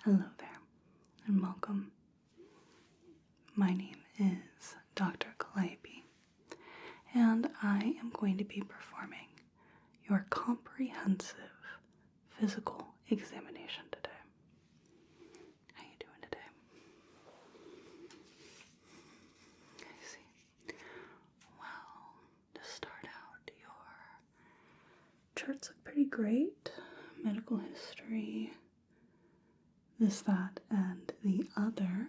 Hello there, and welcome. My name is Dr. Calliope, and I am going to be performing your comprehensive physical examination today. How you doing today? I see. Well, to start out, your charts look pretty great. Medical history, this, that, and the other.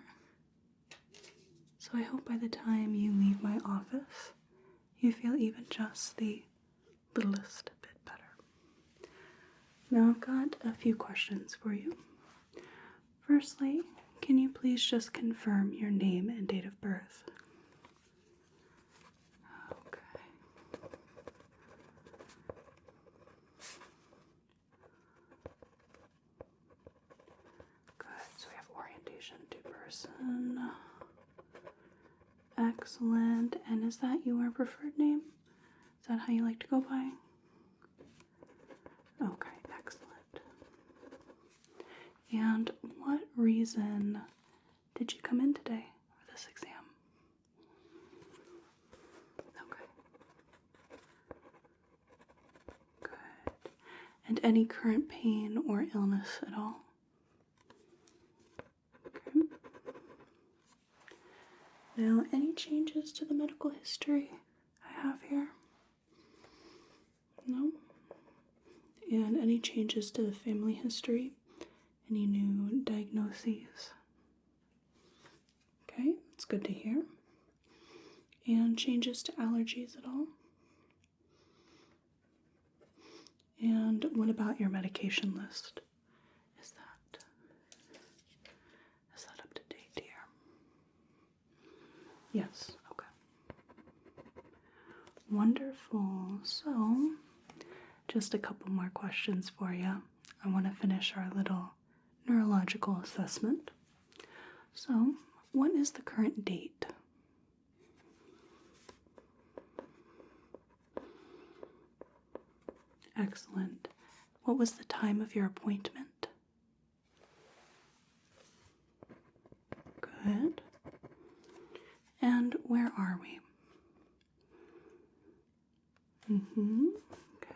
So I hope by the time you leave my office, you feel even just the littlest bit better. Now I've got a few questions for you. Firstly, can you please just confirm your name and date of birth? Okay. So we have orientation to person. Excellent. And is that your preferred name? Is that how you like to go by? Okay, excellent. And what reason did you come in today for this exam? Okay. Good. And any current pain or illness at all? Now, any changes to the medical history I have here? No? And any changes to the family history? Any new diagnoses? Okay, it's good to hear. And changes to allergies at all? And what about your medication list? Is that up to date here? Yes, okay. Wonderful. So, just a couple more questions for you. I want to finish our little neurological assessment. So, what is the current date? Excellent. What was the time of your appointment? Good. And where are we? Okay.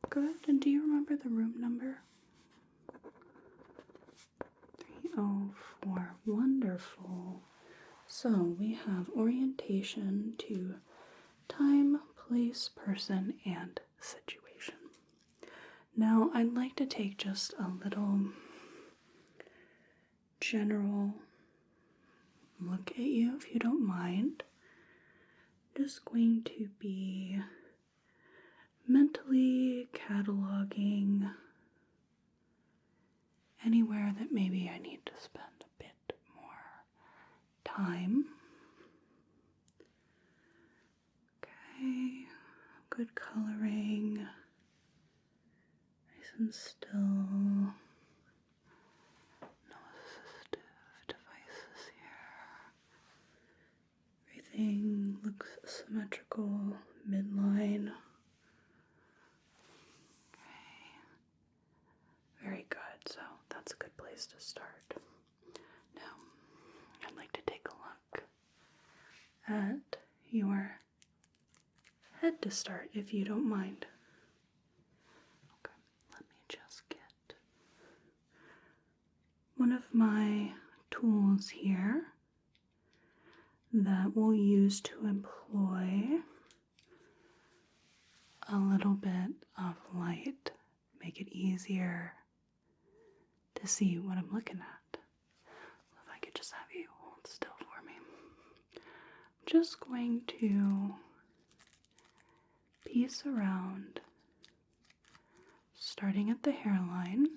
Good. And do you remember the room number? 304. Wonderful. So we have orientation to time, place, person, and situation. Now I'd like to take just a little general look at you, if you don't mind. Just going to be mentally cataloging anywhere that maybe I need to spend a bit more time. Okay, good coloring, nice and still. No assistive devices here. Everything looks symmetrical, midline. Okay, very good. So that's a good place to start. Now, I'd like to take a look at your head to start, if you don't mind. Okay, let me just get one of my tools here that we'll use to employ a little bit of light, make it easier to see what I'm looking at. If I could just have you hold still for me. I'm just going to piece around, starting at the hairline.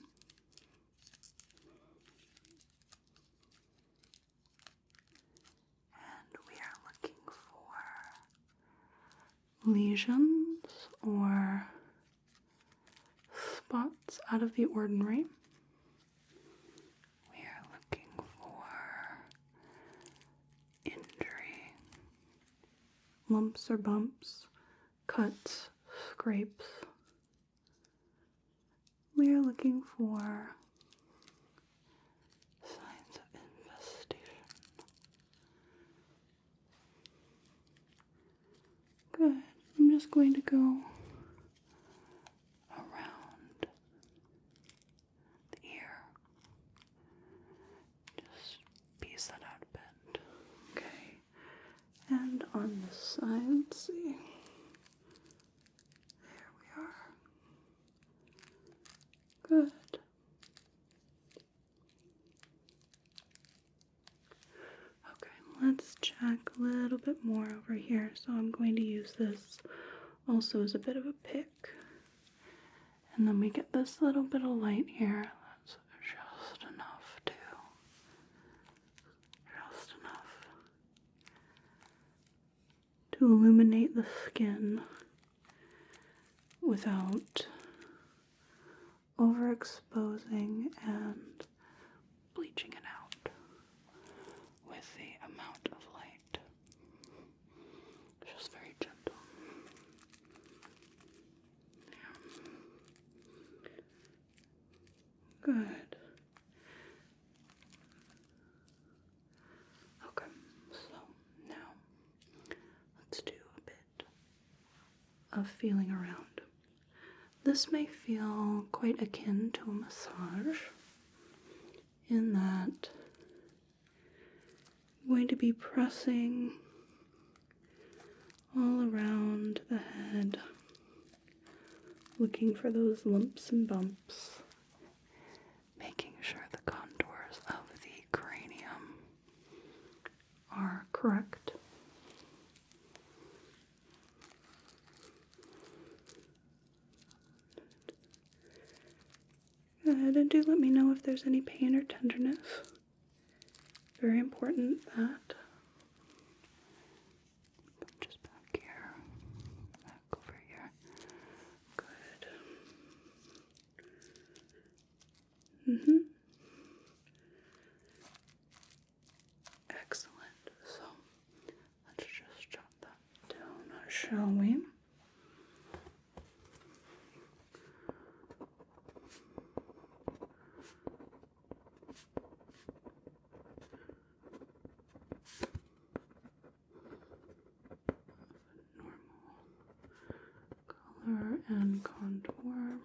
And we are looking for lesions or spots out of the ordinary. We are looking for injury, lumps or bumps, cuts, scrapes, we are looking for signs of infestation. Good. I'm just going to go around the ear. Just piece that out a bit. Okay. And on this side, let's see. There we are. Good. Okay, let's check a little bit more over here. So I'm going to use this also as a bit of a pick. And then we get this little bit of light here. That's just enough to illuminate the skin without overexposing and bleaching it out with the amount of light. Just very gentle. Yeah. Good. Okay, so now let's do a bit of feeling around. This may feel quite akin to a massage in that I'm going to be pressing all around the head, looking for those lumps and bumps, making sure the contours of the cranium are correct. Go ahead and do let me know if there's any pain or tenderness. Very important that. Just back here. Back over here. Good. Excellent. So, let's just jot that down, shall we? Color and contour.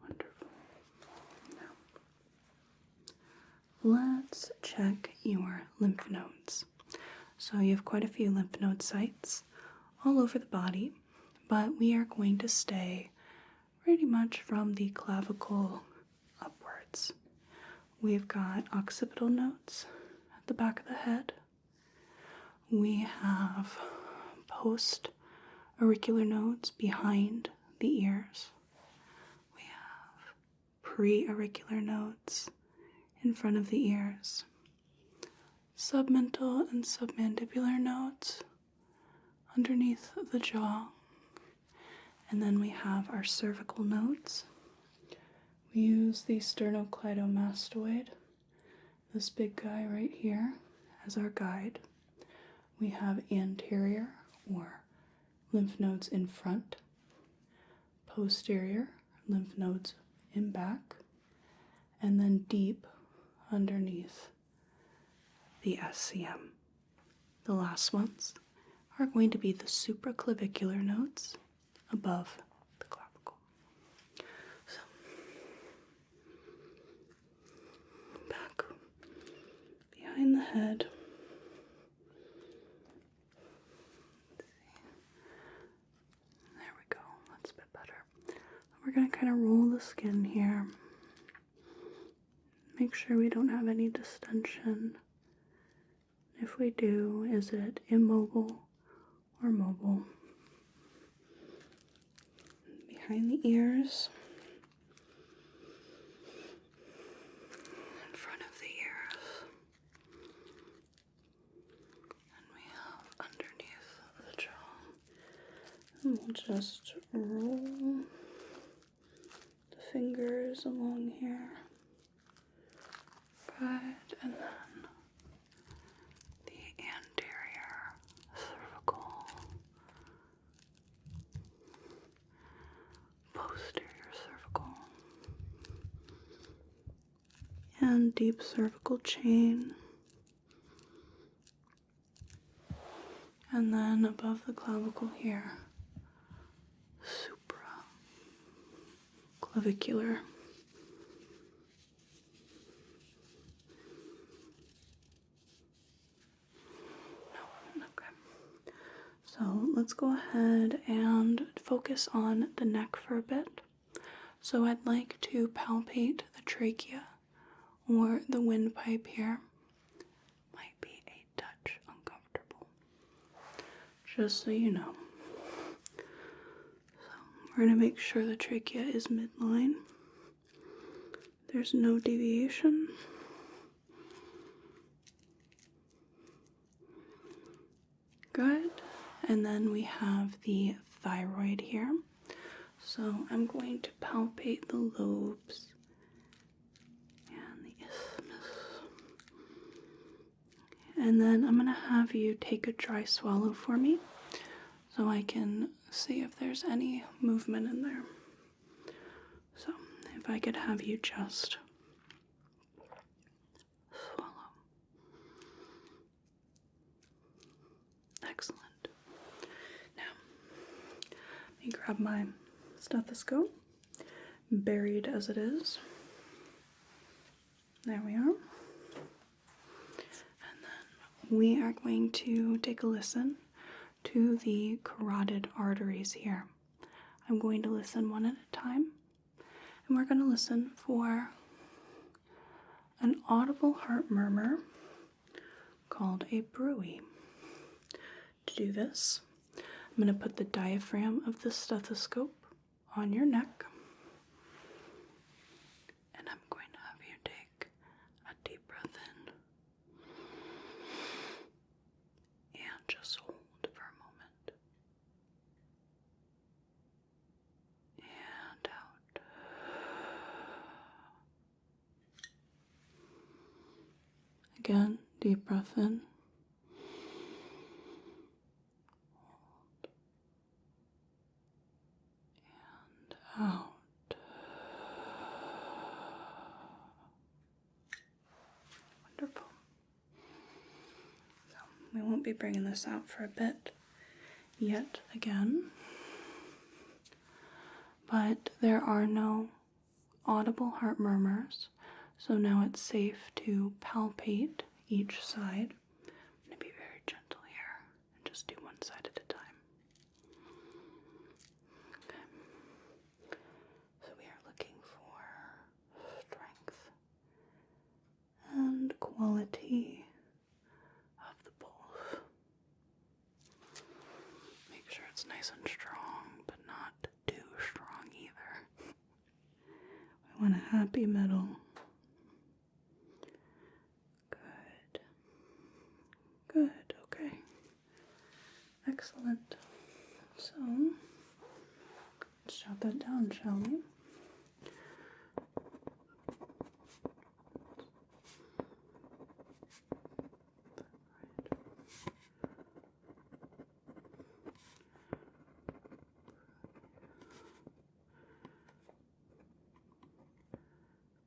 Wonderful. Now, let's check your lymph nodes. So you have quite a few lymph node sites all over the body, but we are going to stay pretty much from the clavicle upwards. We've got occipital nodes at the back of the head. We have post-auricular nodes behind the ears. We have pre-auricular nodes in front of the ears. Submental and submandibular nodes underneath the jaw. And then we have our cervical nodes. We use the sternocleidomastoid, this big guy right here, as our guide. We have anterior, or lymph nodes in front, posterior, lymph nodes in back, and then deep underneath the SCM. The last ones are going to be the supraclavicular nodes above the clavicle. So, back behind the head. There we go. That's a bit better. We're going to kind of roll the skin here. Make sure we don't have any distension. If we do, is it immobile or mobile? Behind the ears. In front of the ears. And we have underneath the jaw. And we'll just roll the fingers along here. Good, and then the anterior. and deep cervical chain. And then above the clavicle here, supraclavicular. So let's go ahead and focus on the neck for a bit. So I'd like to palpate the trachea or the windpipe here. Might be a touch uncomfortable, just so you know. So we're going to make sure the trachea is midline. There's no deviation. Good. And then we have the thyroid here. So I'm going to palpate the lobes and the isthmus. And then I'm going to have you take a dry swallow for me so I can see if there's any movement in there. So if I could have you just swallow. Excellent. Let me grab my stethoscope, buried as it is. There we are. And then we are going to take a listen to the carotid arteries here. I'm going to listen one at a time, and we're going to listen for an audible heart murmur called a bruit. To do this, I'm going to put the diaphragm of the stethoscope on your neck, and I'm going to have you take a deep breath in and just hold for a moment and out. Again, deep breath in. Out. Wonderful. So we won't be bringing this out for a bit yet again, but there are no audible heart murmurs, so now it's safe to palpate each side. I'm going to be very gentle here and just do one side at a time. And quality of the pulse. Make sure it's nice and strong, but not too strong either. We want a happy middle. Good. Good, okay. Excellent. So, let's jot that down, shall we?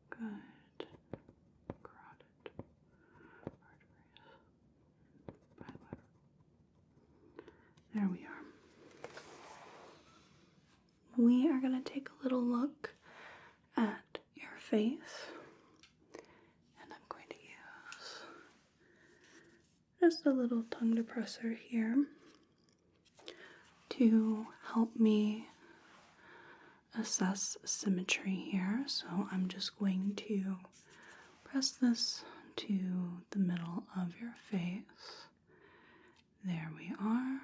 Good. Carotid arteries. There we are. We are going to take a little look at your face, and I'm going to use just a little tongue depressor here to help me assess symmetry here. So I'm just going to press this to the middle of your face. There we are.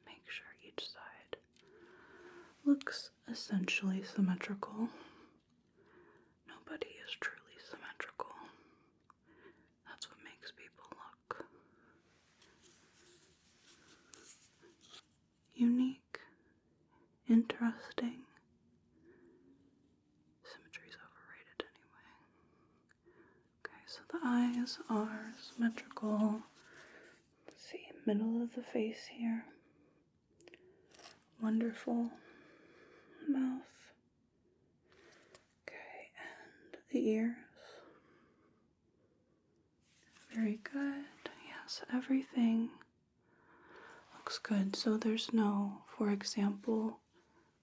Make sure each side looks essentially symmetrical. Nobody is truly symmetrical. That's what makes people look unique, interesting. Symmetry's overrated anyway. Okay, so the eyes are symmetrical. Let's see, middle of the face here. Wonderful. Mouth. Okay, and the ears. Very good. Yes, everything looks good. So there's no, for example,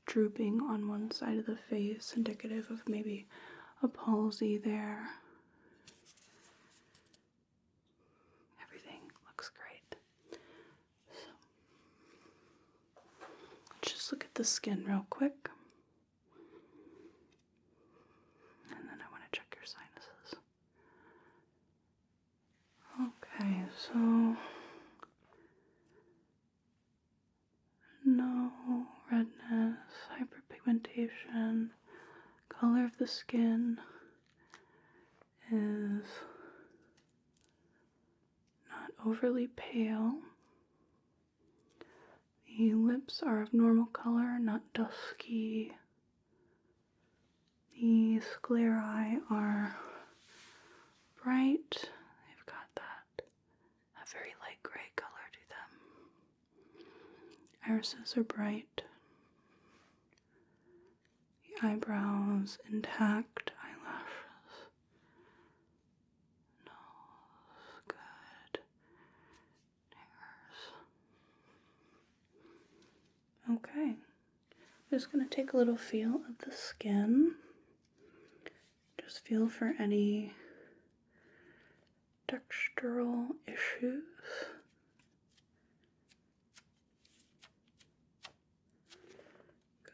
drooping on one side of the face, indicative of maybe a palsy there. Everything looks great. So let's just look at the skin real quick. And then I want to check your sinuses. Okay, so no redness, hyperpigmentation, color of the skin is not overly pale. The lips are of normal color, not dusky. The sclerae are bright. They've got a very light gray color to them. Irises are bright. The eyebrows intact, eyelashes. Nose, good. Hairs. Okay. I'm just going to take a little feel of the skin. Just feel for any textural issues.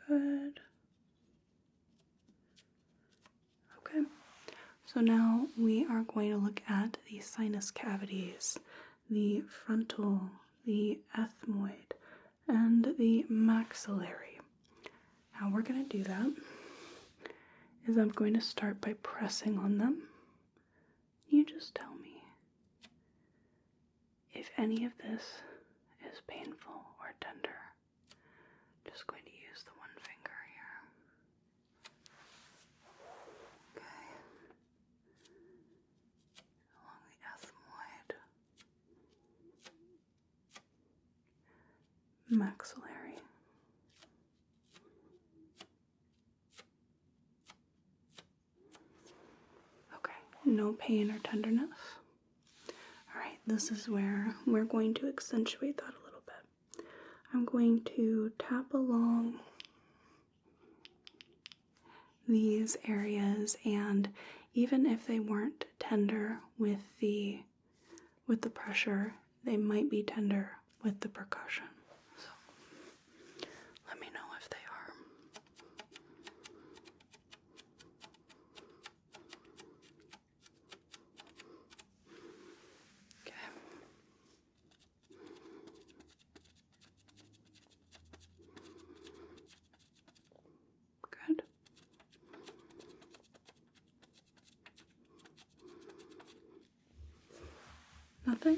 Good. Okay. So now we are going to look at the sinus cavities, the frontal, the ethmoid, and the maxillary. How we're going to do that is I'm going to start by pressing on them. You just tell me if any of this is painful or tender. Just going to use the one finger here. Okay. Along the ethmoid. Maxillary. No pain or tenderness. Alright, this is where we're going to accentuate that a little bit. I'm going to tap along these areas, and even if they weren't tender with the pressure, they might be tender with the percussion. So let me know if they are. Good. Nothing?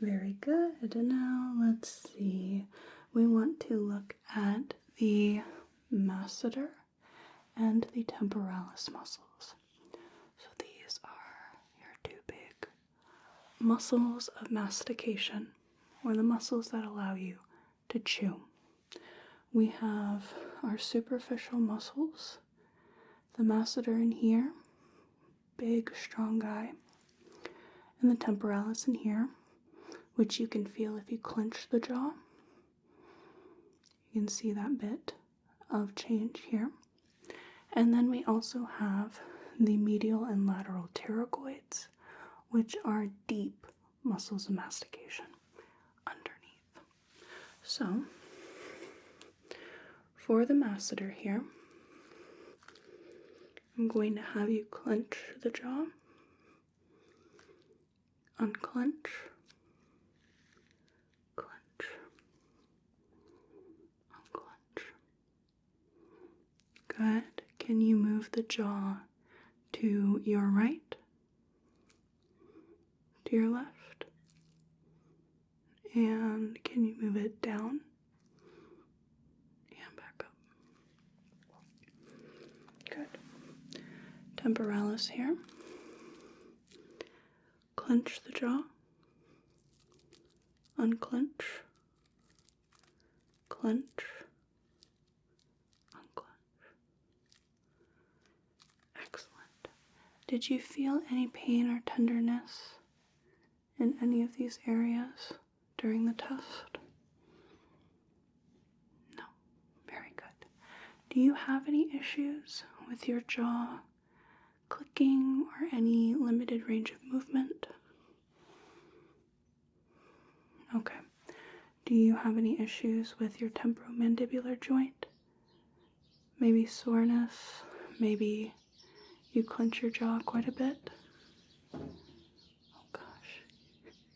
Very good. And now let's see. We want to look at the masseter and the temporalis muscles. So these are your two big muscles of mastication, or the muscles that allow you to chew. We have our superficial muscles, the masseter in here, big strong guy, and the temporalis in here, which you can feel if you clench the jaw. You can see that bit of change here. And then we also have the medial and lateral pterygoids, which are deep muscles of mastication underneath. So, for the masseter here, I'm going to have you clench the jaw, unclench, clench, unclench. Good. Can you move the jaw to your right, to your left? And can you move it down and back up? Good. Temporalis here. Clench the jaw, unclench, clench, unclench. Excellent. Did you feel any pain or tenderness in any of these areas during the test? No. Very good. Do you have any issues with your jaw clicking or any limited range of movement? Okay. Do you have any issues with your temporomandibular joint? Maybe soreness? Maybe you clench your jaw quite a bit? Oh gosh.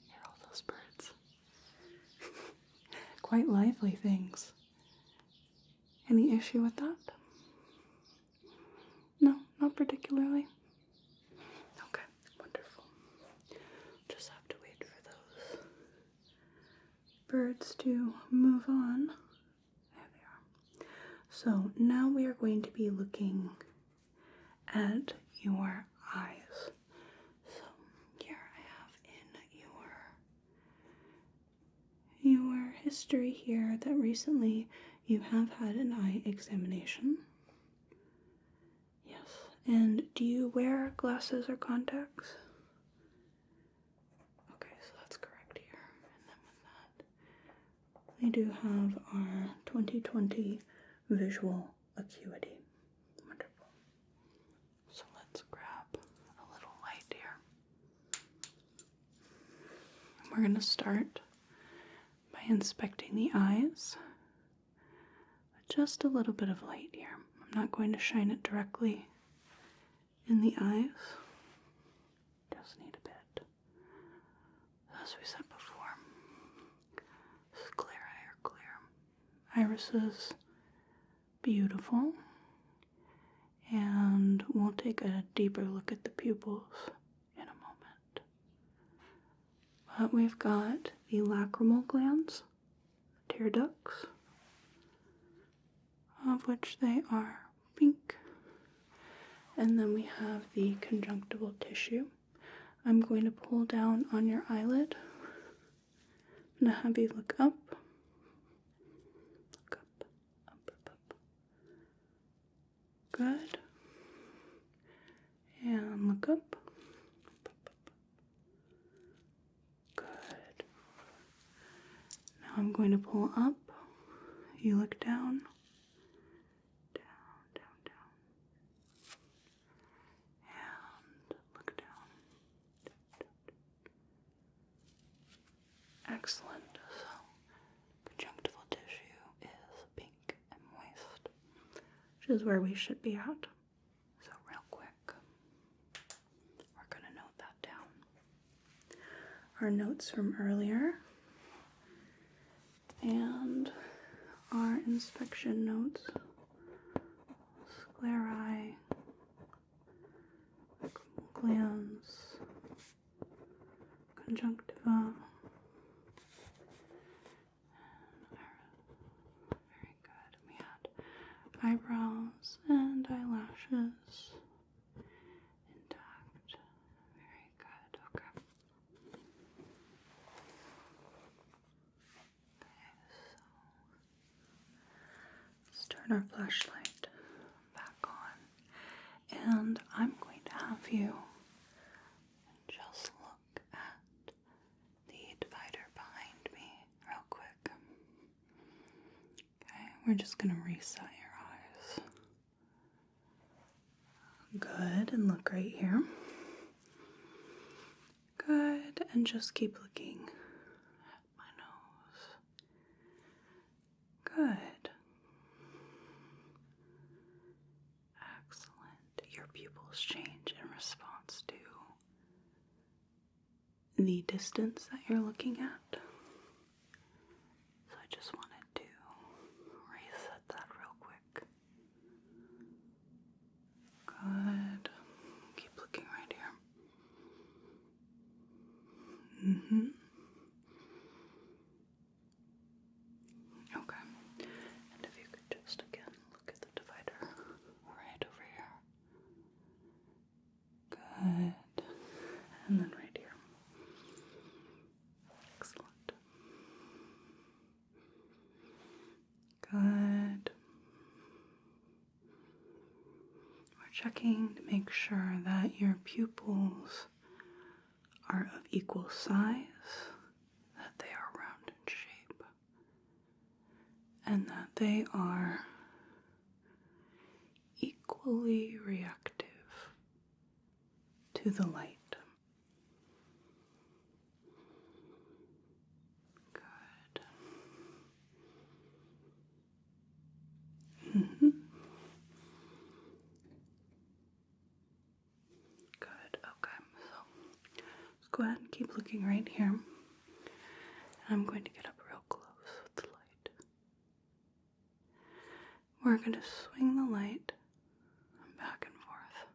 Hear all those birds. Quite lively things. Any issue with that? No, not particularly. Okay, wonderful. Just have to wait for those birds to move on. There they are. So now we are going to be looking at your eyes. So here I have in your history here that recently you have had an eye examination. Yes. And do you wear glasses or contacts? Okay, so that's correct here. And then with that, we do have our 20/20 visual acuity. Wonderful. So let's grab a little light here. We're going to start by inspecting the eyes with just a little bit of light here. I'm not going to shine it directly in the eyes. Just need a bit. As we said before, this is clear eye or clear. Irises, beautiful. And we'll take a deeper look at the pupils in a moment. But we've got the lacrimal glands, tear ducts, of which they are pink. And then we have the conjunctival tissue. I'm going to pull down on your eyelid. I'm going to have you look up. Look up, up, up, up. Good. And look up. Up, up, up. Good. Now I'm going to pull up. You look down. Excellent. So, conjunctival tissue is pink and moist, which is where we should be at. So, real quick, we're going to note that down. Our notes from earlier and our inspection notes. Sclerae, glands, conjunctiva. Eyebrows and eyelashes intact. Very good. Okay. Let's turn our flashlight back on. And I'm going to have you just look at the divider behind me real quick. Okay, we're just going to reset your eyes. Good, and look right here. Good, and just keep looking at my nose. Good. Excellent. Your pupils change in response to the distance that you're looking at. So I just wanted to reset that real quick. Good. Keep looking right here. Okay. And if you could just again look at the divider right over here. Good. And then right here. Excellent. checking to make sure that your pupils are of equal size, that they are round in shape, and that they are equally reactive to the light. Good. Good. Okay. So let's go ahead and keep looking right here. I'm going to get up real close with the light. We're going to swing the light back and forth.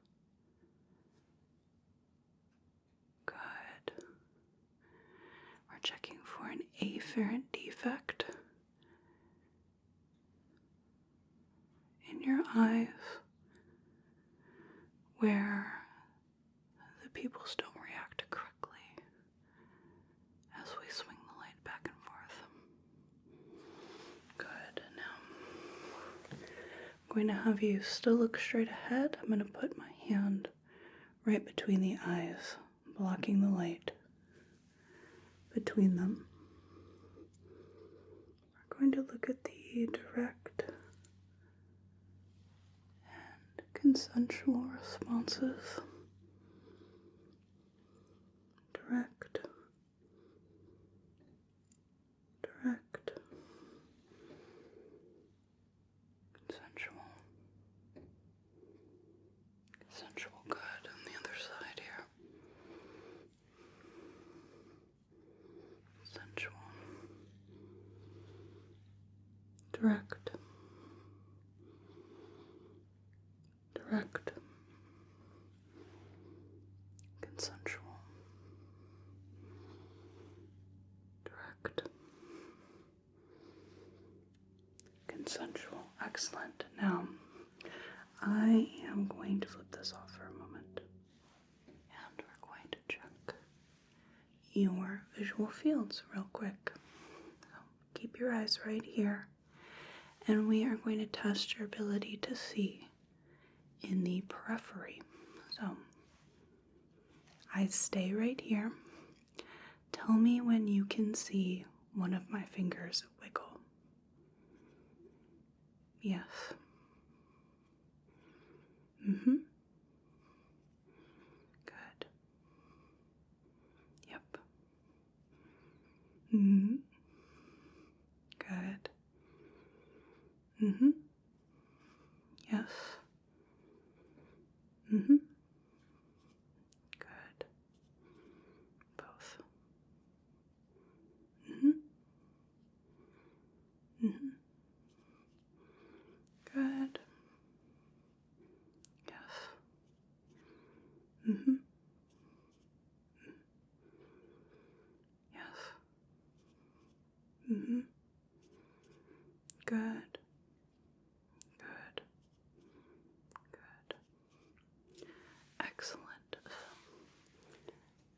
Good. We're checking for an afferent defect in your eyes where the pupils don't react correctly as we swing the light back and forth. Good. Now, I'm going to have you still look straight ahead. I'm going to put my hand right between the eyes, blocking the light between them. We're going to look at the direct and consensual responses. Direct, consensual, good, on the other side here, consensual, direct, consensual, direct, consensual. Excellent. Now, I am going to flip this off for a moment, and we're going to check your visual fields real quick. So keep your eyes right here, and we are going to test your ability to see in the periphery. So, eyes stay right here. Tell me when you can see one of my fingers wiggle. Yes. Good. Yep. Good. Yes. Good. Both. Good. Yes. Yes. Good. Good. Good. Excellent.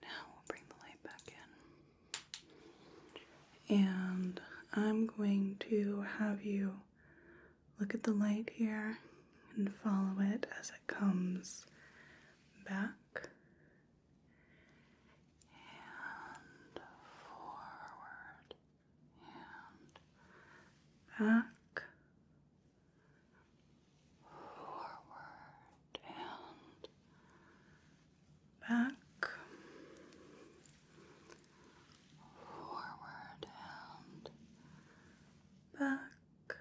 Now we'll bring the light back in. And I'm going to have you look at the light here and follow it as it comes back and forward and back, forward and back, forward and back,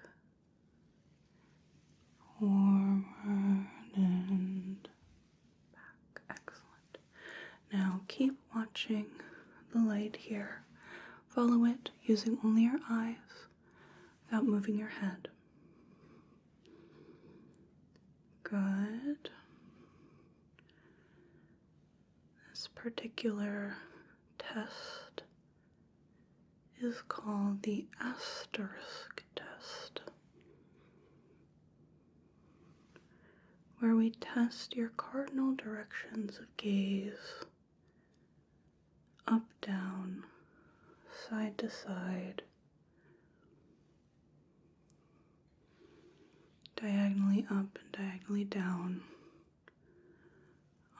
forward and back. Excellent. Now keep watching the light here. Follow it using only your eyes without moving your head. Good. This particular test is called the asterisk test, where we test your cardinal directions of gaze, up, down, side to side, diagonally up and diagonally down,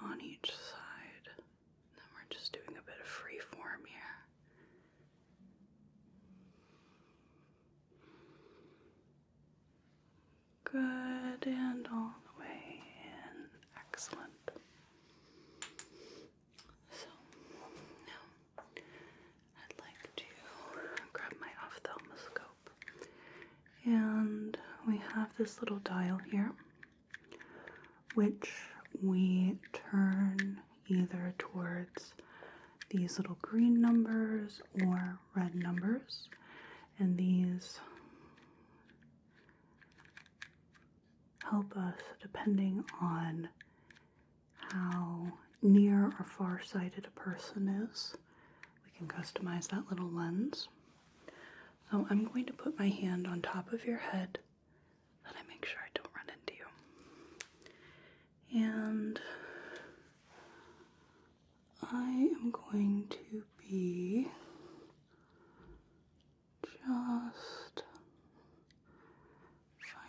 on each side. Then we're just doing a bit of free form here. Good, and all the way in. Excellent. So, now I'd like to grab my ophthalmoscope. And we have this little dial here, which we turn either towards these little green numbers or red numbers. And these help us depending on how near or far-sighted a person is. We can customize that little lens. So I'm going to put my hand on top of your head that I make sure I don't run into you. And I am going to be just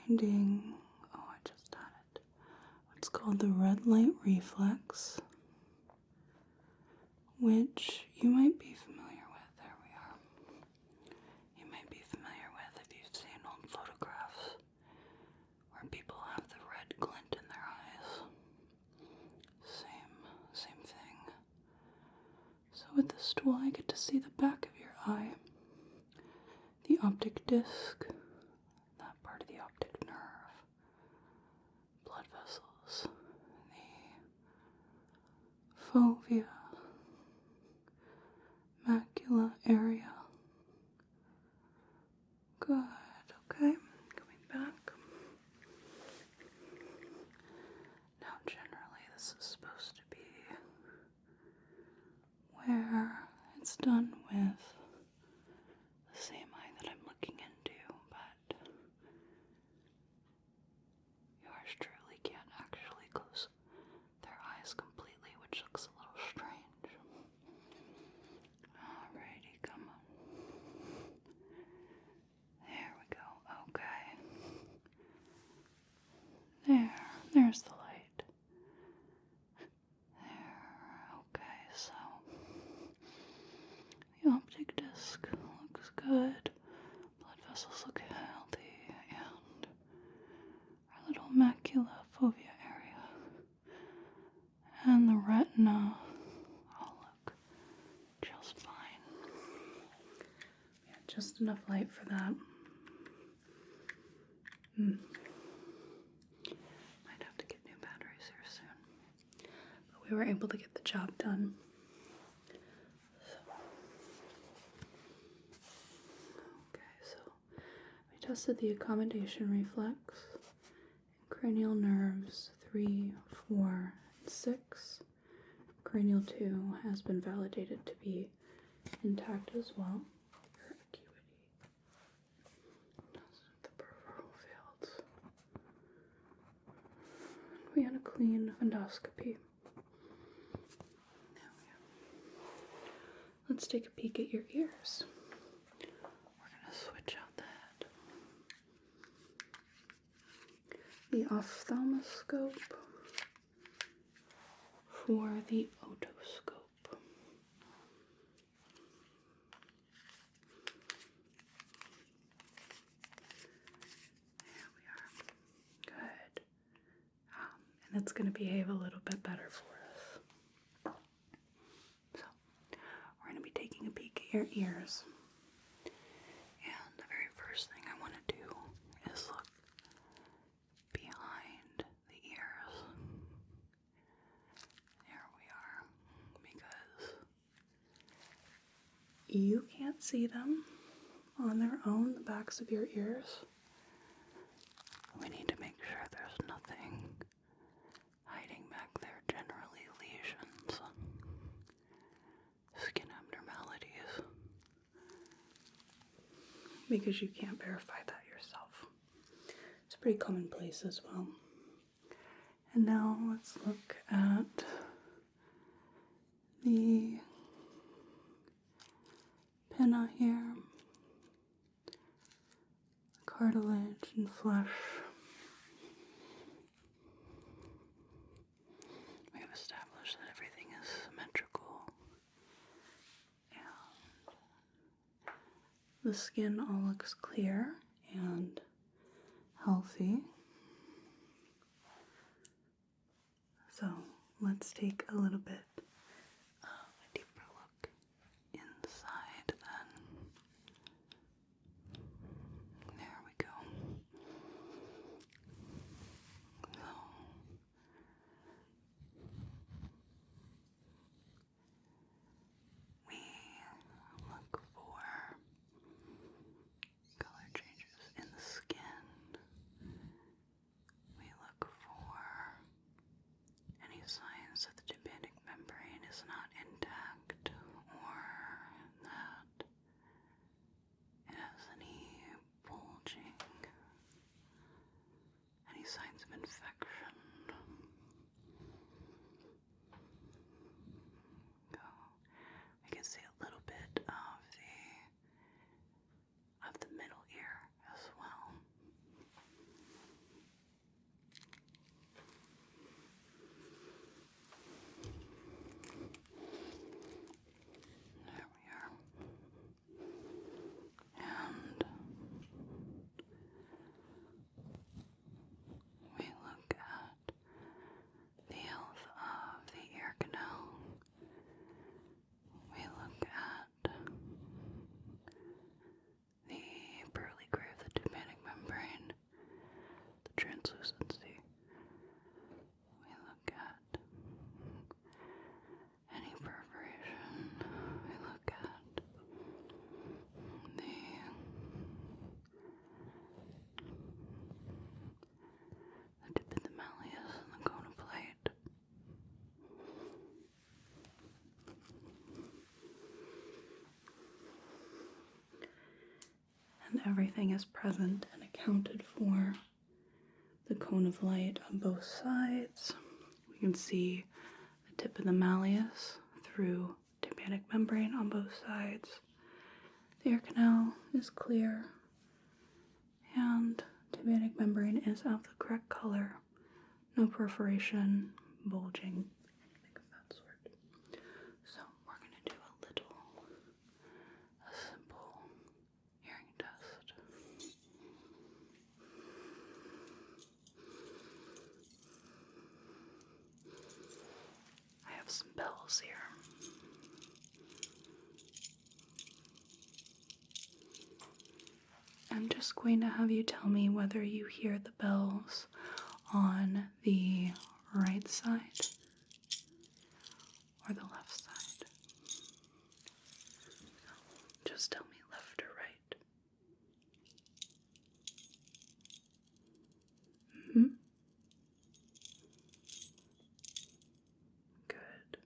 finding, I just had it, what's called the red light reflex, which you might be familiar with. There we are. You might be familiar with if you've seen old photographs where people have the red glint in their eyes. Same thing. So with this tool, I get to see the back of your eye, the optic disc, that part of the optic nerve, blood vessels, the fovea, macula area. Good, okay, coming back. Now generally this is supposed to be where it's done with the same eye that I'm looking into, but yours truly can't actually close their eyes completely, which looks a little strange. Alrighty, come on. There we go. Okay. There's the light. There. Okay, so the optic disc looks good. Blood vessels look healthy, and our little macula fovea area and the retina all look just fine. Yeah, just enough light for that. Might have to get new batteries here soon. But we were able to get the job done. So we tested the accommodation reflex, cranial nerves 3, 4, and 6. Cranial 2 has been validated to be intact as well. Your acuity. The peripheral fields. We had a clean fundoscopy. Now let's take a peek at your ears. We're going to switch out the head. The ophthalmoscope for the otoscope. There we are. Good. And it's going to behave a little bit better for us. So, we're going to be taking a peek at your ears. And the very first thing I want to do is look behind the ears. There we are. Because you can't see them on their own, the backs of your ears. We need to make sure there's nothing hiding back there, generally lesions, skin abnormalities, because you can't verify that yourself. It's pretty commonplace as well. And now let's look at the pinna here, cartilage and flesh. We have established the skin all looks clear and healthy. So let's take a little bit of a deeper look inside then. There we go. So we look for color changes in the skin. We look for any signs that the tympanic membrane is not intact or that it has any bulging, any signs of infection. We can see a little bit of the middle ear as well. There we are. And we look at the health of the ear canal. We look at the pearly gray of the tympanic membrane, the translucency. We look at any perforation. We look at the tip of the malleus and the cone of light. And everything is present and accounted for. The cone of light on both sides. We can see the tip of the malleus through tympanic membrane on both sides. The ear canal is clear and tympanic membrane is of the correct color. No perforation, bulging, anything of that sort. So we're going to do a simple hearing test. I have some bells here. I'm just going to have you tell me whether you hear the bells on the right side or the left side. Just tell me left or right. Good.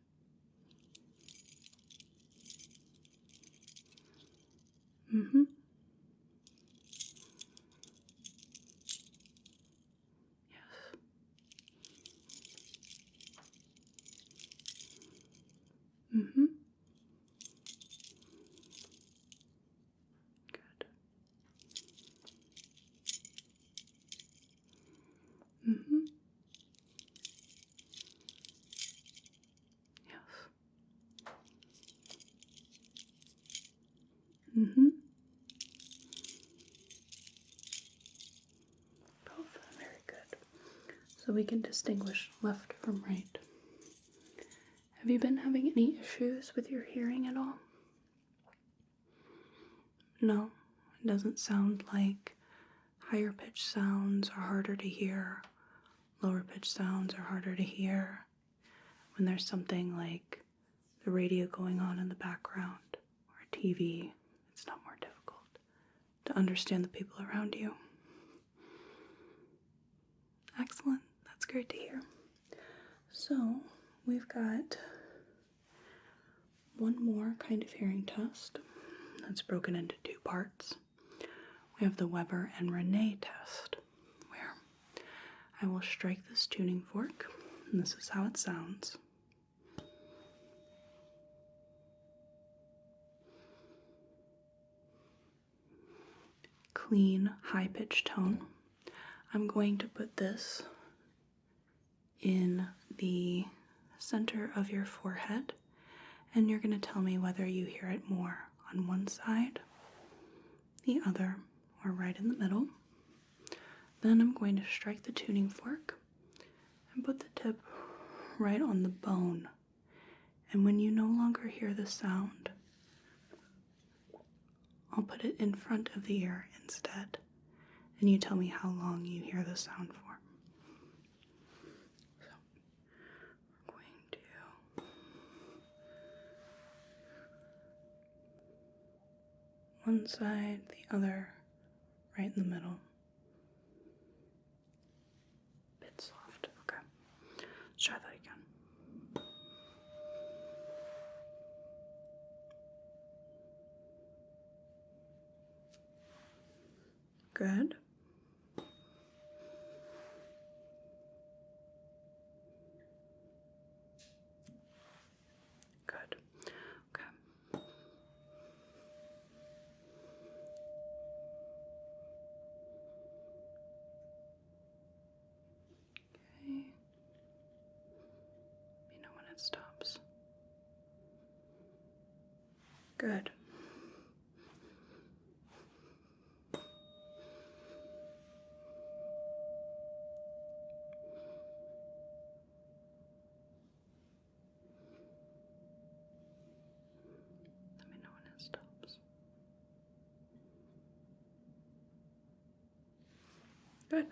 Yes. Good. Yes. Both. Very good. So we can distinguish left from right. Have you been having any issues with your hearing at all? No, it doesn't sound like higher pitched sounds are harder to hear, lower pitched sounds are harder to hear. When there's something like the radio going on in the background or TV, it's not more difficult to understand the people around you. Excellent, that's great to hear. So we've got one more kind of hearing test that's broken into two parts. We have the Weber and Renee test, where I will strike this tuning fork, and this is how it sounds. Clean, high-pitched tone. I'm going to put this in the center of your forehead, and you're going to tell me whether you hear it more on one side the other, or right in the middle. Then I'm going to strike the tuning fork and put the tip right on the bone. And when you no longer hear the sound, I'll put it in front of the ear instead. And you tell me how long you hear the sound for. So, we're going to one side, the other, right in the middle. Bit soft. Okay. Let's try that again. Good. Good. Okay. Okay. You know when it stops. Good. Let me know when it stops. Good.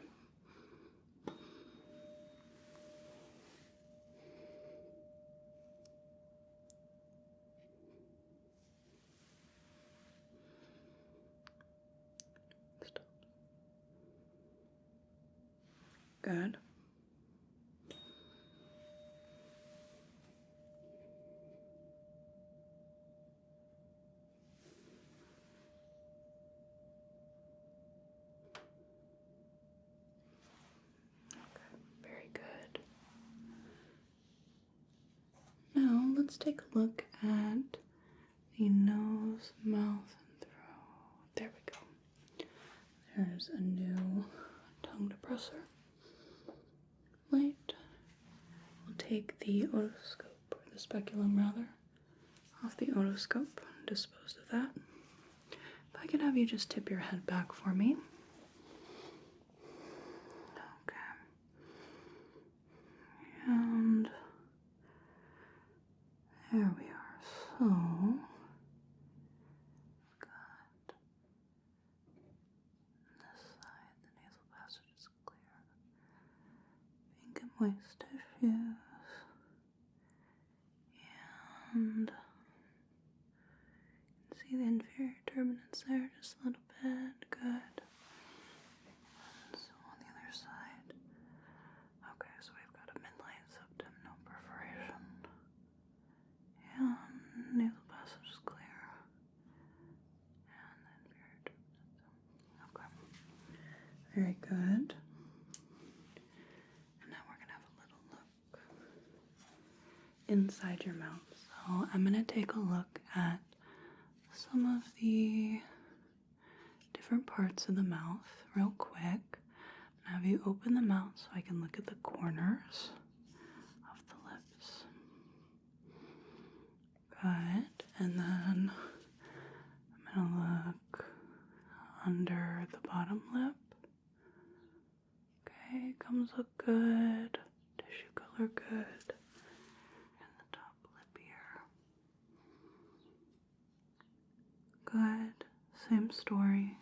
Stop. Good. Very good. Now let's take a look at the nose, mouth, and throat. There we go. There's a new tongue depressor. Light. We'll take the otoscope, or the speculum rather, off the otoscope and dispose of that. If I could have you just tip your head back for me. Okay. And there we are. So, we've got this side, the nasal passage is clear. Pink and moist tissues. And you can see the inferior turbinates there just a little bit. Good. And so on the other side. Okay, so we've got a midline septum, no perforation. And nasal passage is clear. And the inferior turbinates. Okay. Very good. And now we're going to have a little look inside your mouth. So I'm going to take a look at some of the different parts of the mouth real quick. And have you open the mouth so I can look at the corners of the lips. Good. And then I'm going to look under the bottom lip. Okay, gums look good. Tissue color good. And the top lip here. Good. Same story.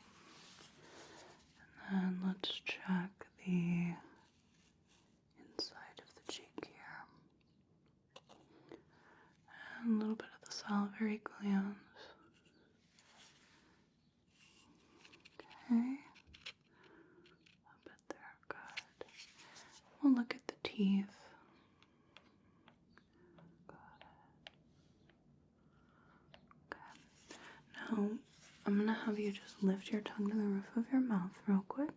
And then let's check the inside of the cheek here. And a little bit of the salivary glands. Okay. A bit there. Good. We'll look at the teeth. Got it. Okay. Now, I'm going to have you just lift your tongue to the roof of your mouth real quick.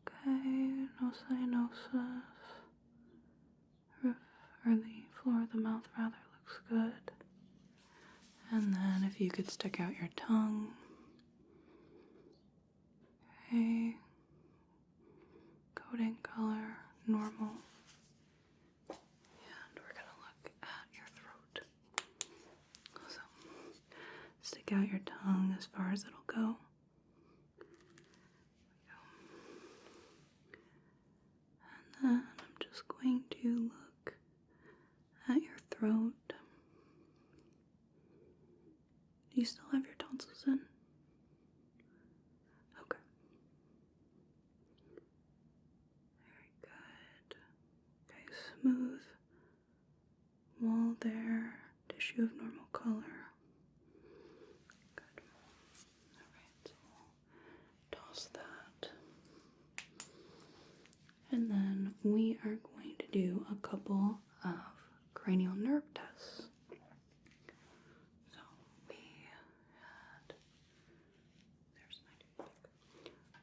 Okay, no cyanosis. Roof, or the floor of the mouth rather, looks good. And then if you could stick out your tongue. Okay. Coating color, normal. And we're going to look at your throat. So, stick out out your tongue as far as it'll go. And then I'm just going to look at your throat. Do you still have your tonsils in? Okay. Very good. Okay, smooth wall there. Tissue of normal color. Good. Alright, so we'll toss that. And then we are going to do a couple of cranial nerve tests. So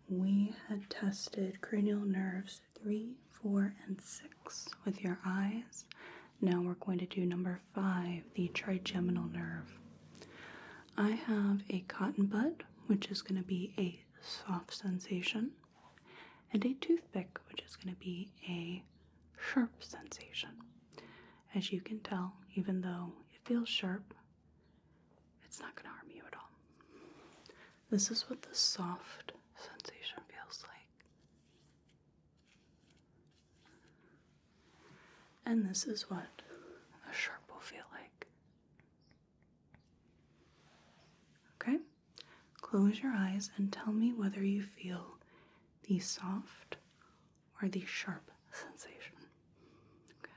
we had tested cranial nerves 3, 4, and 6 with your eyes. Now we're going to do number 5, the trigeminal nerve. I have a cotton bud, which is going to be a soft sensation, and a toothpick, which is going to be a sharp sensation. As you can tell, even though it feels sharp, it's not going to harm you at all. This is what the soft sensation feels like. And this is what a sharp will feel like. Okay? Close your eyes and tell me whether you feel the soft or the sharp sensation. Okay.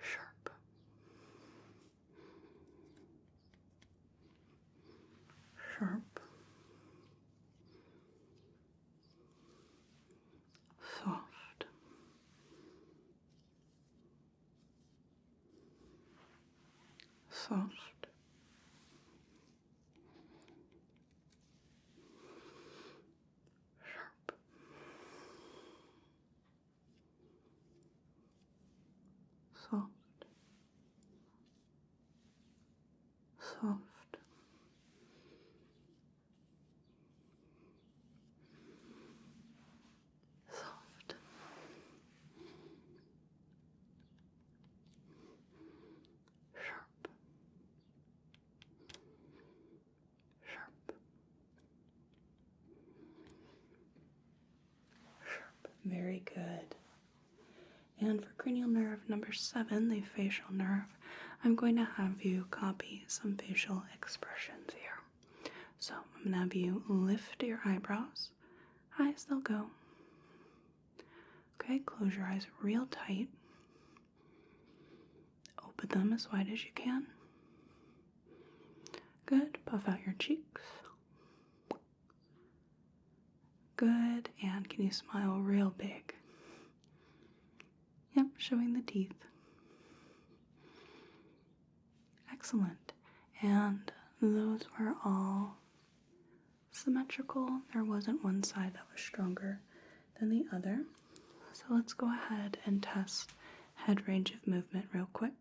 Sharp. Sharp. Soft. Soft. Sharp. Soft. Soft. Soft. Sharp. Sharp. Sharp. Very good. And for cranial nerve number 7, the facial nerve, I'm going to have you copy some facial expressions here. So I'm going to have you lift your eyebrows, high as they'll go. Okay, close your eyes real tight. Open them as wide as you can. Good. Puff out your cheeks. Good. And can you smile real big? Yep, showing the teeth. Excellent. And those were all symmetrical. There wasn't one side that was stronger than the other. So let's go ahead and test head range of movement real quick.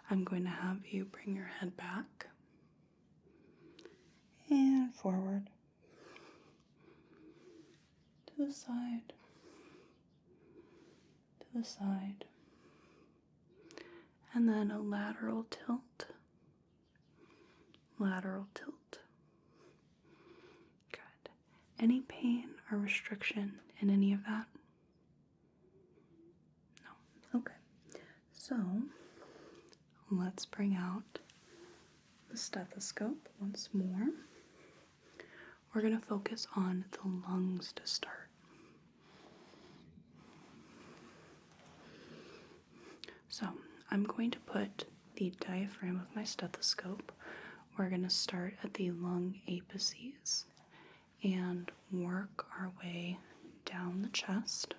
I'm going to have you bring your head back and forward to the side, to the side, and then a lateral tilt, lateral tilt. Good. Any pain or restriction in any of that? No. Okay. So let's bring out the stethoscope once more. We're going to focus on the lungs to start. So I'm going to put the diaphragm of my stethoscope. We're going to start at the lung apices and work our way down the chest.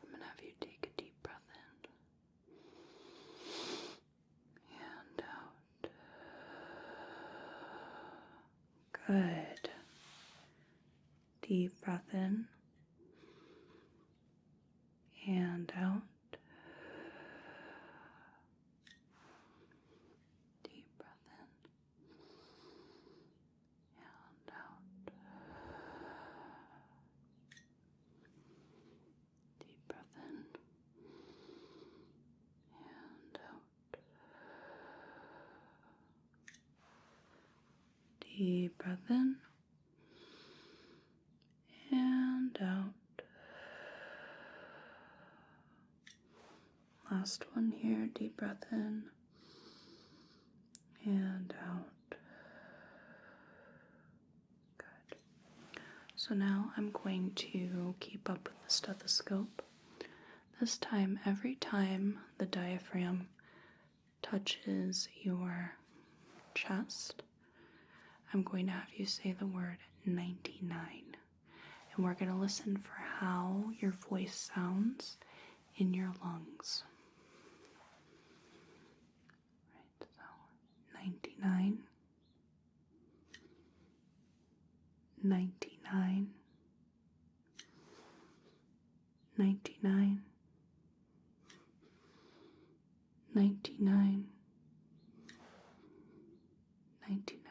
I'm going to have you take a deep breath in and out. Good. Deep breath in and out. Deep breath in and out. Deep breath in Deep breath in and out. Last one here. Deep breath in and out. Good. So now I'm going to keep up with the stethoscope. This time, every time the diaphragm touches your chest, I'm going to have you say the word 99. And we're going to listen for how your voice sounds in your lungs. Right, so 99, 99, 99, 99, 99, 99.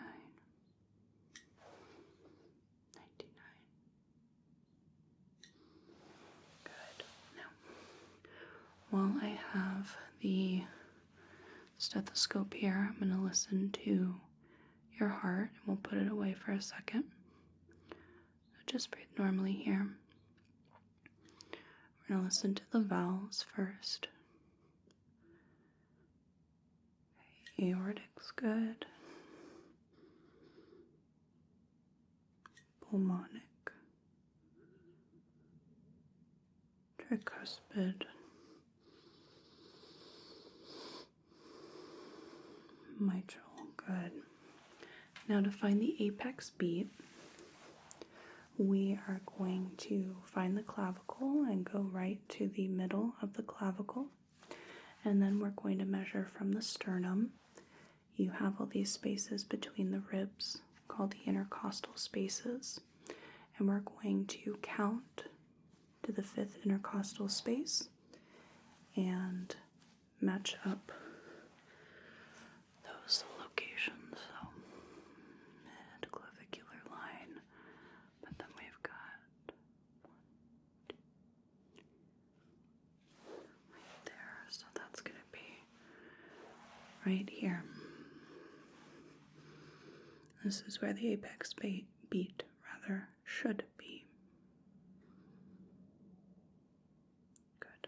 Good. Now, while I have the stethoscope here, I'm going to listen to your heart, and we'll put it away for a second. Just breathe normally here. We're going to listen to the valves first. Aortic's good. Pulmonic. Tricuspid. Mitral. Good. Now to find the apex beat, we are going to find the clavicle and go right to the middle of the clavicle. And then we're going to measure from the sternum. You have all these spaces between the ribs called the intercostal spaces. And we're going to count to the 5th intercostal space and match up those locations. So, midclavicular line. But then we've got 1, 2, right there. So that's going to be right here. This is where the apex beat should be. Good.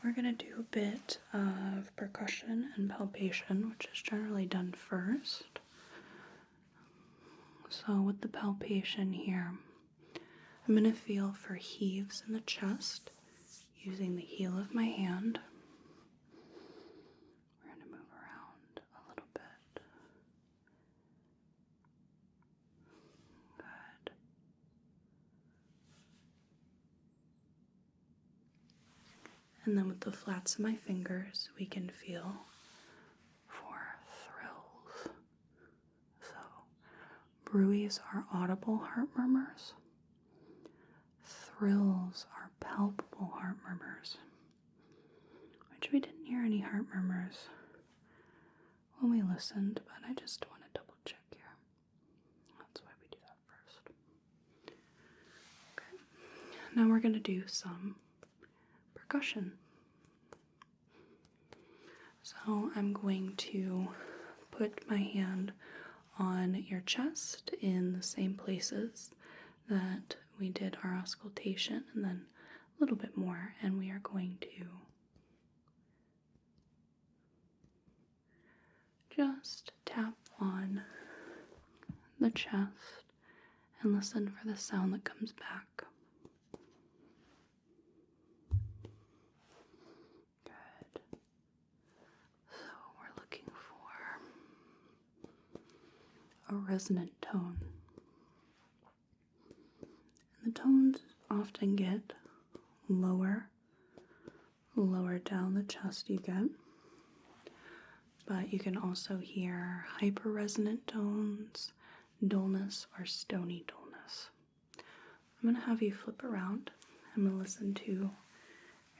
We're going to do a bit of percussion and palpation, which is generally done first. So with the palpation here, I'm going to feel for heaves in the chest using the heel of my hand. We're going to move around a little bit. Good. And then with the flats of my fingers, we can feel for thrills. So, bruits are audible heart murmurs. Thrills are palpable heart murmurs. Which we didn't hear any heart murmurs when we listened, but I just want to double check here. That's why we do that first. Okay. Now we're going to do some percussion. So I'm going to put my hand on your chest in the same places that we did our auscultation, and then a little bit more, and we are going to just tap on the chest and listen for the sound that comes back. Good. So we're looking for a resonant tone. And the tones often get lower down the chest you get. But you can also hear hyperresonant tones, dullness, or stony dullness. I'm going to have you flip around. I'm going to listen to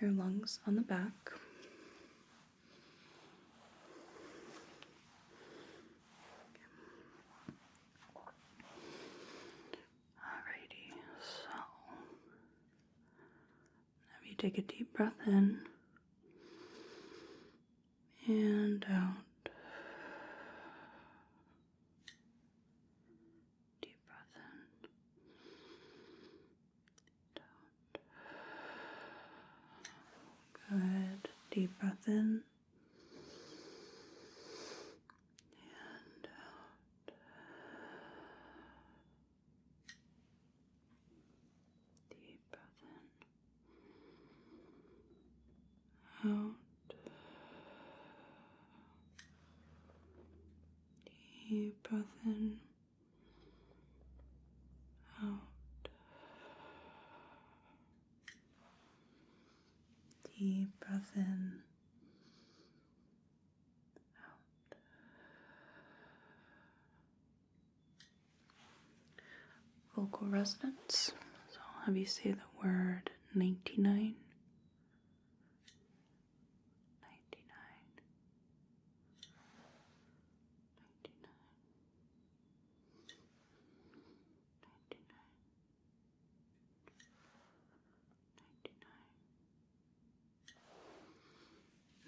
your lungs on the back. Alrighty, so have you take a deep breath in and out. Deep breath in and out. Deep breath in, out. Deep breath in, out. Deep breath in, out. Vocal resonance. So I'll have you say the word 99.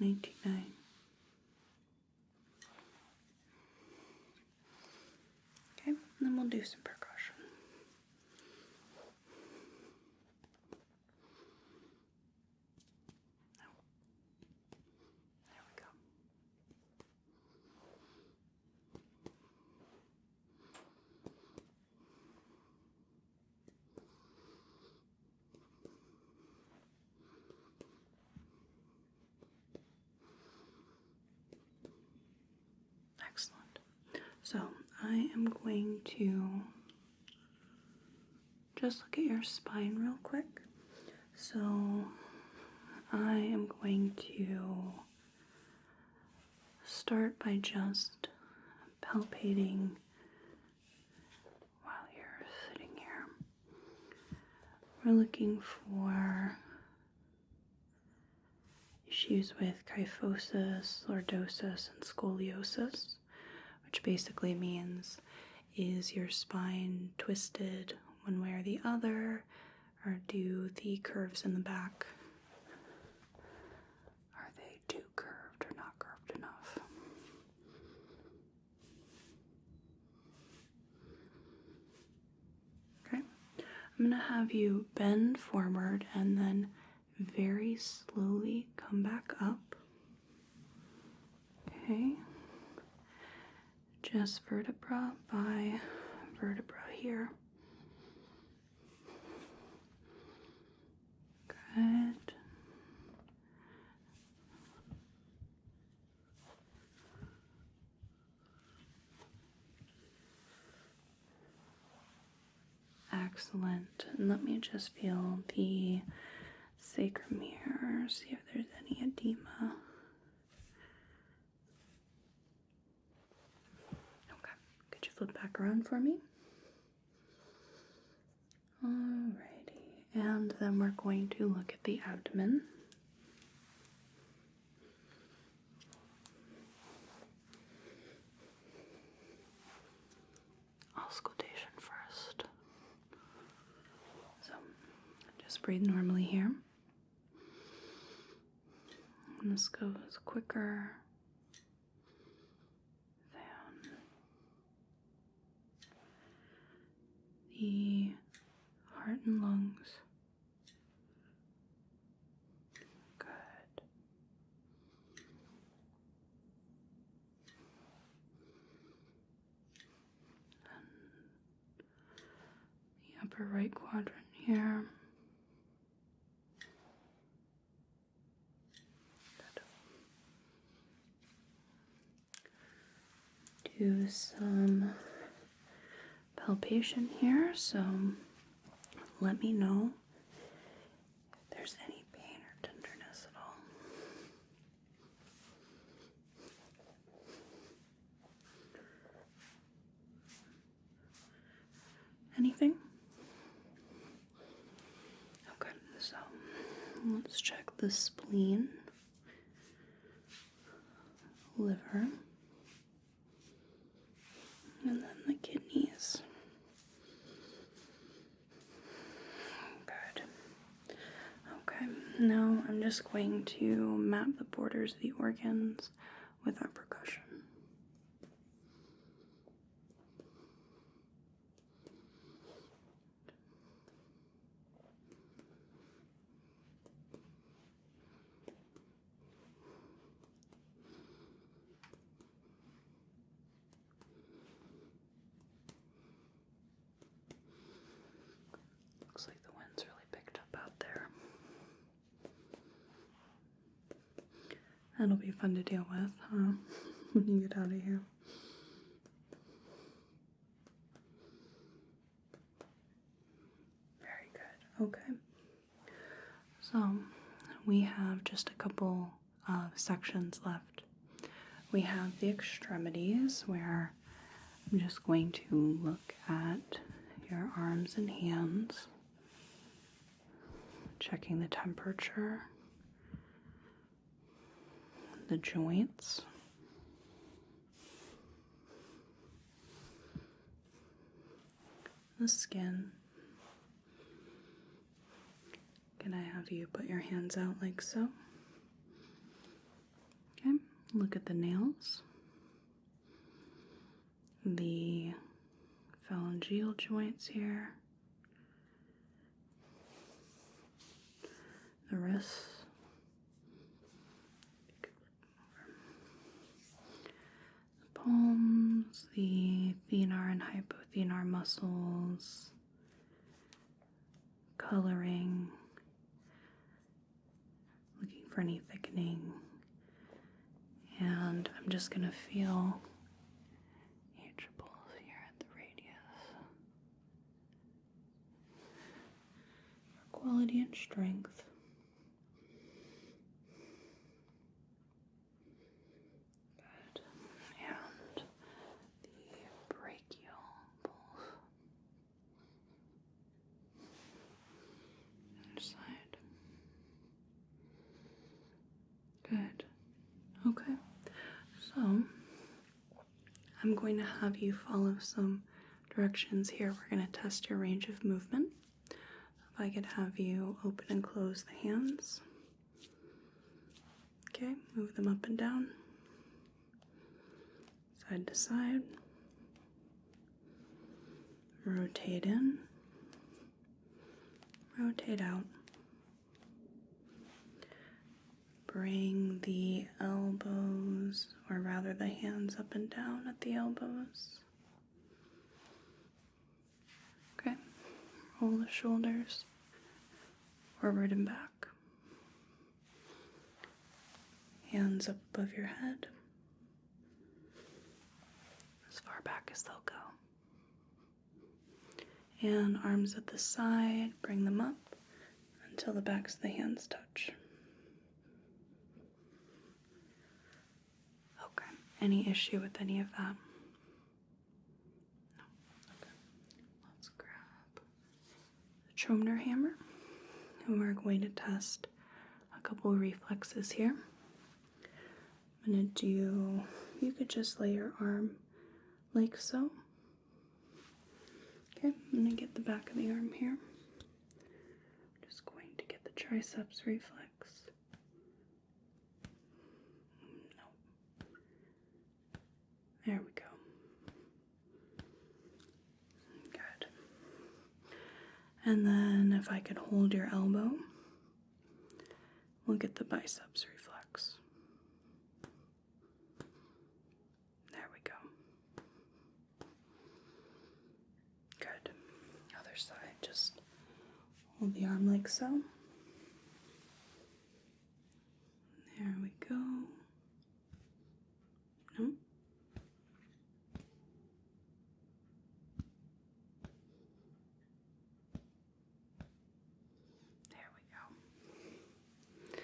99. Okay, and then we'll do some percussion. There we go. Excellent. So I am going to just look at your spine real quick. So I am going to start by just palpating while you're sitting here. We're looking for issues with kyphosis, lordosis, and scoliosis, which basically means, is your spine twisted one way or the other, or do the curves in the back, are they too curved or not curved enough? Okay, I'm going to have you bend forward and then very slowly come back up. Okay, just vertebra by vertebra here. Good. Excellent. And let me just feel the sacrum here, see if there's any edema. Okay, could you flip back around for me? Alrighty, and then we're going to look at the abdomen. Auscultation first. So, just breathe normally here. And this goes quicker than the heart and lungs. Good. And the upper right quadrant here. Do some palpation here, so let me know if there's any pain or tenderness at all. Anything? Okay, so let's check the spleen, liver, and then the kidneys. Good. Okay, now I'm just going to map the borders of the organs with our percussion. That'll be fun to deal with, huh? When you get out of here. Very good. Okay. So, we have just a couple of sections left. We have the extremities, where I'm just going to look at your arms and hands, checking the temperature, the joints, the skin. Can I have you put your hands out like so? Okay, look at the nails, the phalangeal joints here, the wrists, the palms, the thenar and hypothenar muscles, coloring, looking for any thickening, and I'm just going to feel each pulse here at the radius for quality and strength. Good. And the brachial pulse. Other side. Good. Okay. So, I'm going to have you follow some directions here. We're going to test your range of movement. If I could have you open and close the hands. Okay, move them up and down, side to side. Rotate in, rotate out. Bring the elbows, or rather the hands, up and down at the elbows. Okay, roll the shoulders forward and back. Hands up above your head, as far back as they'll go. And arms at the side, bring them up until the backs of the hands touch. Okay, any issue with any of that? No? Okay. Let's grab the Tromner hammer, and we're going to test a couple of reflexes here. I'm going to do, you could just lay your arm like so. Okay, I'm going to get the back of the arm here. Just going to get the triceps reflex. No. There we go. Good. And then if I could hold your elbow, we'll get the biceps reflex. There we go. Good. Other side, just hold the arm like so. There we go. No. There we go.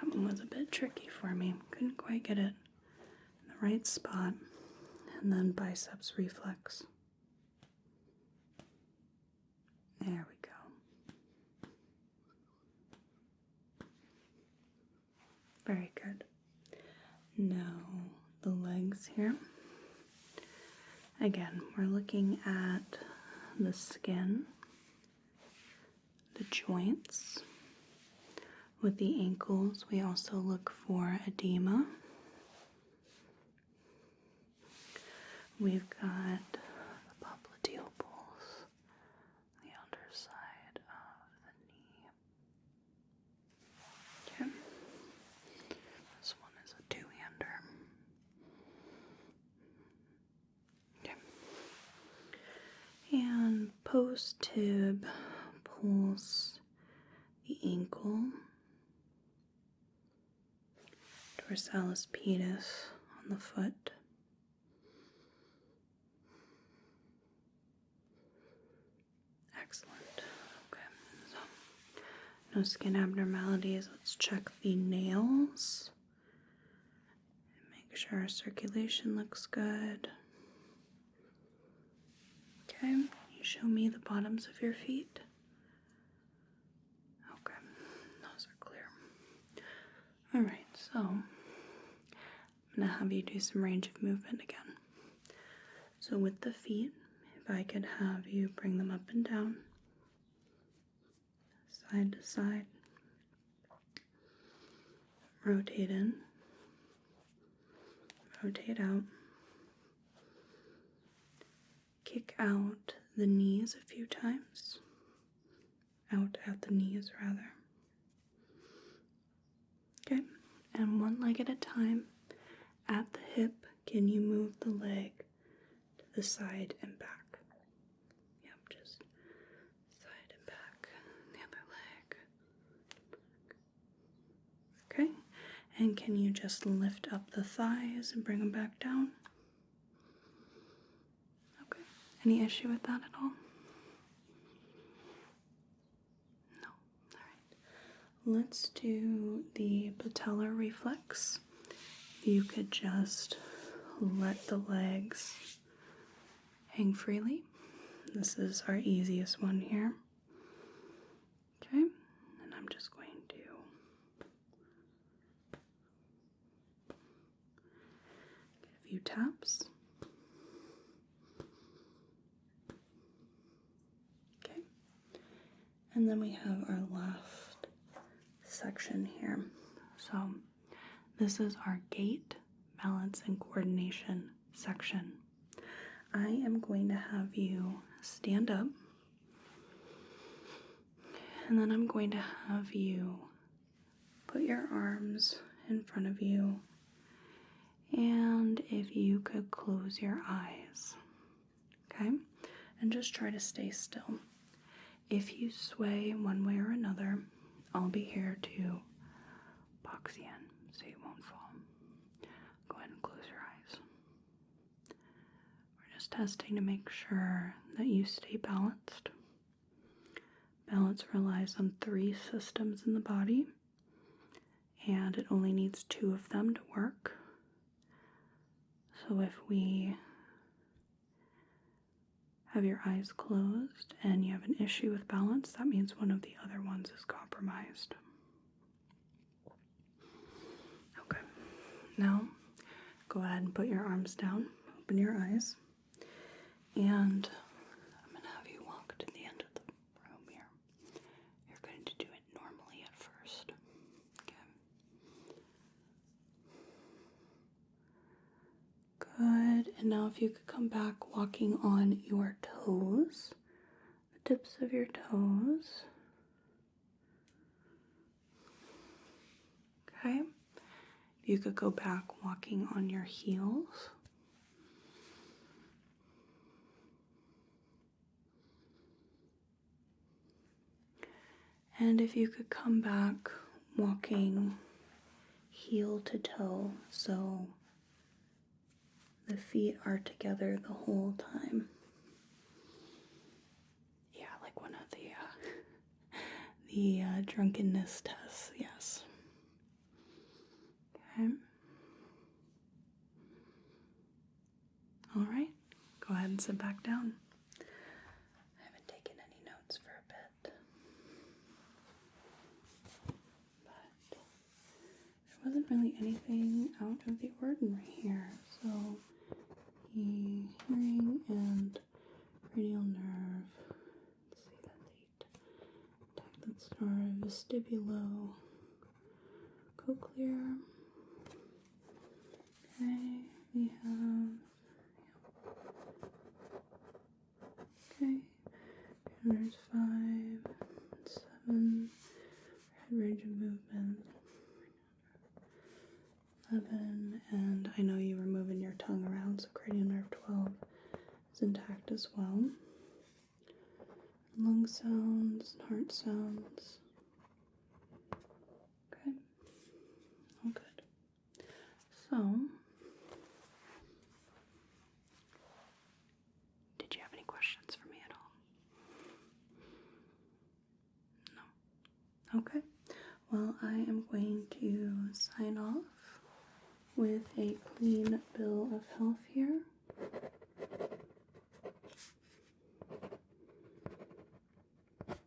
That one was a bit tricky for me. Couldn't quite get it in the right spot. And then biceps reflex. There we go. Very good. Now the legs here. Again, we're looking at the skin, the joints. With the ankles, we also look for edema. We've got the popliteal pulse, the underside of the knee. Okay. This one is a two-hander. Okay. And post-tib pulse the ankle, dorsalis pedis on the foot. Excellent. Okay, so no skin abnormalities. Let's check the nails. Make sure our circulation looks good. Okay, you show me the bottoms of your feet. Okay, those are clear. Alright, so I'm going to have you do some range of movement again. So with the feet, if I could have you bring them up and down, side to side, rotate in, rotate out, kick out the knees a few times, out at the knees rather. Okay, and one leg at a time. At the hip, can you move the leg to the side and back? Yep, just side and back. The other leg. Okay, and can you just lift up the thighs and bring them back down? Okay, any issue with that at all? No, alright. Let's do the patellar reflex. You could just let the legs hang freely. This is our easiest one here. Okay, and I'm just going to get a few taps. Okay, and then we have our last section here. So this is our gait, balance, and coordination section. I am going to have you stand up, and then I'm going to have you put your arms in front of you, and if you could close your eyes, okay? And just try to stay still. If you sway one way or another, I'll be here to box you in so you won't fall. Go ahead and close your eyes. We're just testing to make sure that you stay balanced. Balance relies on 3 systems in the body, and it only needs 2 of them to work. So if we have your eyes closed and you have an issue with balance, that means one of the other ones is compromised. Okay, now go ahead and put your arms down, open your eyes, and I'm going to have you walk to the end of the room here. You're going to do it normally at first. Okay. Good, and now if you could come back walking on your toes, the tips of your toes. Okay. You could go back walking on your heels. And if you could come back walking heel to toe, so the feet are together the whole time. Yeah, like one of the drunkenness tests, yes. Okay. All right, go ahead and sit back down. I haven't taken any notes for a bit, but there wasn't really anything out of the ordinary here. So the hearing and cranial nerve, let's see that date, that's our vestibulo-cochlear. Okay, we have, okay, there's 5, 7, head range of movement, 11, and I know you were moving your tongue around, so cranial nerve 12 is intact as well. Lung sounds, heart sounds. Okay, all good. with a clean bill of health here. And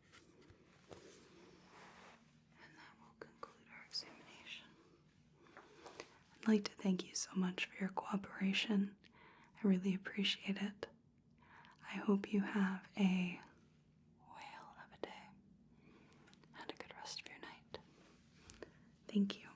that will conclude our examination. I'd like to thank you so much for your cooperation. I really appreciate it. I hope you have a whale of a day and a good rest of your night. Thank you.